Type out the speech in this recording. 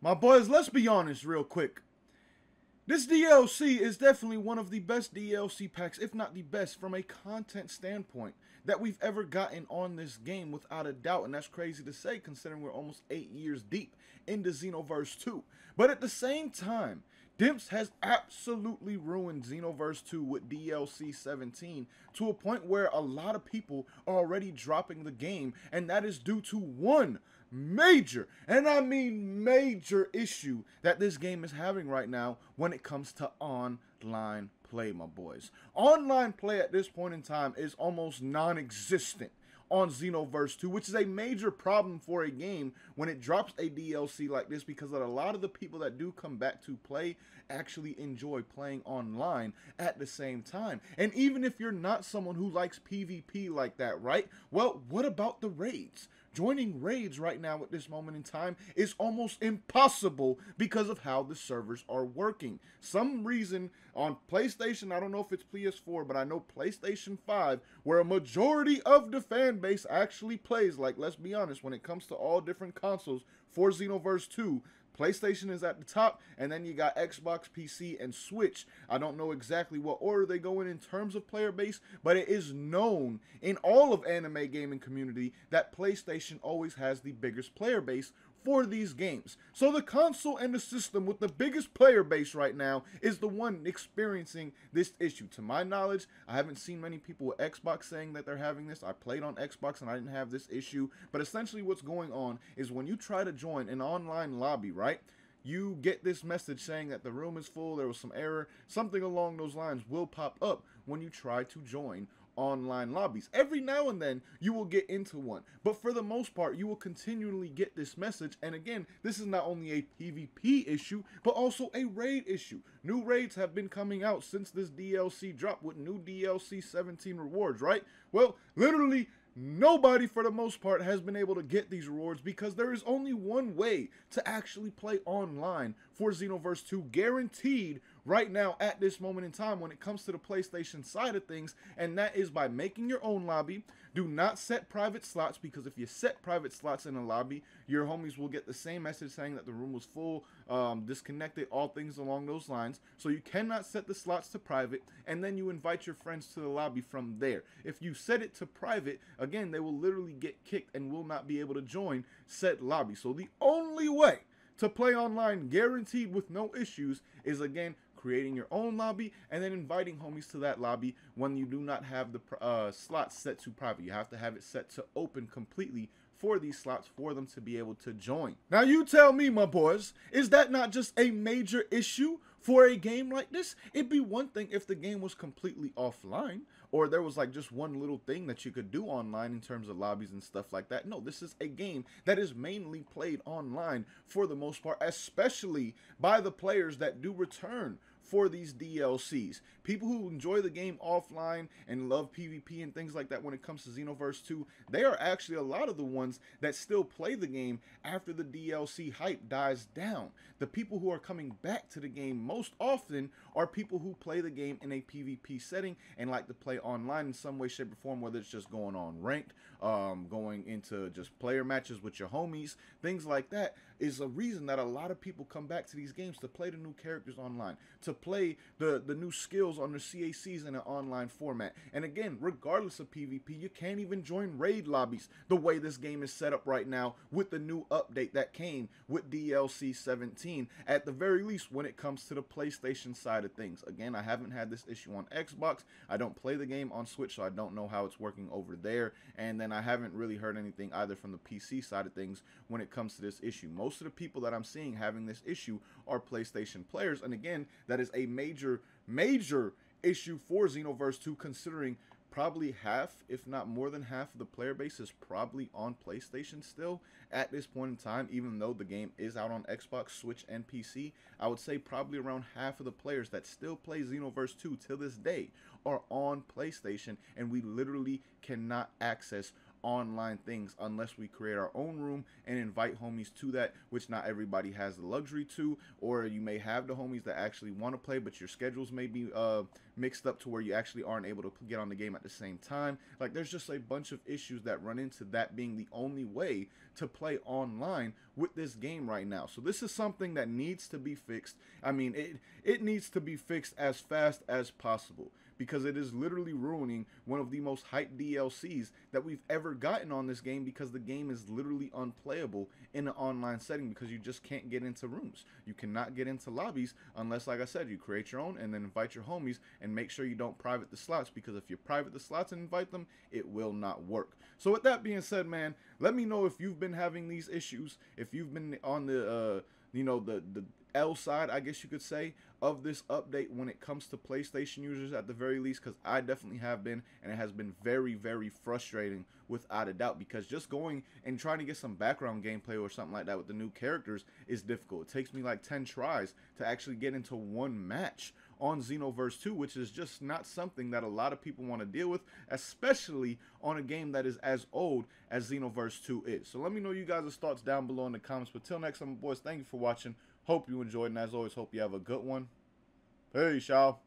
My boys, let's be honest real quick. This DLC is definitely one of the best DLC packs, if not the best, from a content standpoint that we've ever gotten on this game, without a doubt. And that's crazy to say, considering we're almost 8 years deep into Xenoverse 2. But at the same time, Dimps has absolutely ruined Xenoverse 2 with DLC 17 to a point where a lot of people are already dropping the game, and that is due to one major, and I mean major, issue that this game is having right now when it comes to online play, my boys. Online play at this point in time is almost non-existent on Xenoverse 2, which is a major problem for a game when it drops a DLC like this, because a lot of the people that do come back to play actually enjoy playing online at the same time. And even if you're not someone who likes PvP like that, right? Well, what about the raids? Joining raids right now at this moment in time is almost impossible because of how the servers are working. Some reason on PlayStation, I don't know if it's PS4, but I know PlayStation 5, where a majority of the fan base actually plays, like, let's be honest, when it comes to all different consoles for Xenoverse 2, PlayStation is at the top, and then you got Xbox, PC, and Switch. I don't know exactly what order they go in terms of player base, but it is known in all of anime gaming community that PlayStation always has the biggest player base for these games. So the console and the system with the biggest player base right now is the one experiencing this issue. To my knowledge, I haven't seen many people with Xbox saying that they're having this. I played on Xbox and I didn't have this issue. But essentially what's going on is when you try to join an online lobby, right? You get this message saying that the room is full, there was some error, something along those lines will pop up when you try to join online lobbies. Every now and then you will get into one, but for the most part you will continually get this message. And again, this is not only a PvP issue but also a raid issue. New raids have been coming out since this DLC drop with new DLC 17 rewards, right? Well, literally nobody for the most part has been able to get these rewards because there is only one way to actually play online for Xenoverse 2 guaranteed right now at this moment in time when it comes to the PlayStation side of things, and that is by making your own lobby. Do not set private slots, because if you set private slots in a lobby, your homies will get the same message saying that the room was full, disconnected, all things along those lines. So you cannot set the slots to private, and then you invite your friends to the lobby from there. If you set it to private, again, they will literally get kicked and will not be able to join said lobby. So the only way to play online guaranteed with no issues is, again, creating your own lobby and then inviting homies to that lobby when you do not have the slots set to private. You have to have it set to open completely for these slots for them to be able to join. Now you tell me, my boys, is that not just a major issue for a game like this? It'd be one thing if the game was completely offline, or there was like just one little thing that you could do online in terms of lobbies and stuff like that. No, this is a game that is mainly played online for the most part, especially by the players that do return for these DLCs. People who enjoy the game offline and love PvP and things like that when it comes to Xenoverse 2, they are actually a lot of the ones that still play the game after the DLC hype dies down. The people who are coming back to the game most often are people who play the game in a PvP setting and like to play online in some way, shape, or form, whether it's just going on ranked, going into just player matches with your homies, things like that is a reason that a lot of people come back to these games to play the new characters online, to play the new skills on the CACs in an online format. And again, regardless of PvP, you can't even join raid lobbies the way this game is set up right now with the new update that came with DLC 17, at the very least when it comes to the PlayStation side of things. Again, I haven't had this issue on Xbox. I don't play the game on Switch, so I don't know how it's working over there. And then I haven't really heard anything either from the PC side of things when it comes to this issue. Most of the people that I'm seeing having this issue are PlayStation players, and again, that is a major issue for Xenoverse 2, considering probably half, if not more than half, of the player base is probably on PlayStation still at this point in time, even though the game is out on Xbox, Switch, and PC. I would say probably around half of the players that still play Xenoverse 2 till this day are on PlayStation, and we literally cannot access online things unless we create our own room and invite homies to that, which not everybody has the luxury to. Or you may have the homies that actually want to play, but your schedules may be mixed up to where you actually aren't able to get on the game at the same time. Like, there's just a bunch of issues that run into that being the only way to play online with this game right now. So this is something that needs to be fixed. I mean, it needs to be fixed as fast as possible, because it is literally ruining one of the most hyped DLCs that we've ever gotten on this game, because the game is literally unplayable in an online setting because you just can't get into rooms. You cannot get into lobbies unless, like I said, you create your own and then invite your homies, and make sure you don't private the slots, because if you private the slots and invite them, it will not work. So with that being said, man, let me know if you've been having these issues, if you've been on the the L side, I guess you could say, of this update when it comes to PlayStation users at the very least, because I definitely have been, and it has been very, very frustrating without a doubt, because just going and trying to get some background gameplay or something like that with the new characters is difficult. It takes me like 10 tries to actually get into one match on Xenoverse 2, which is just not something that a lot of people want to deal with, especially on a game that is as old as Xenoverse 2 is. So let me know you guys' thoughts down below in the comments. But till next time, boys, thank you for watching. Hope you enjoyed, and as always, hope you have a good one. Peace, y'all.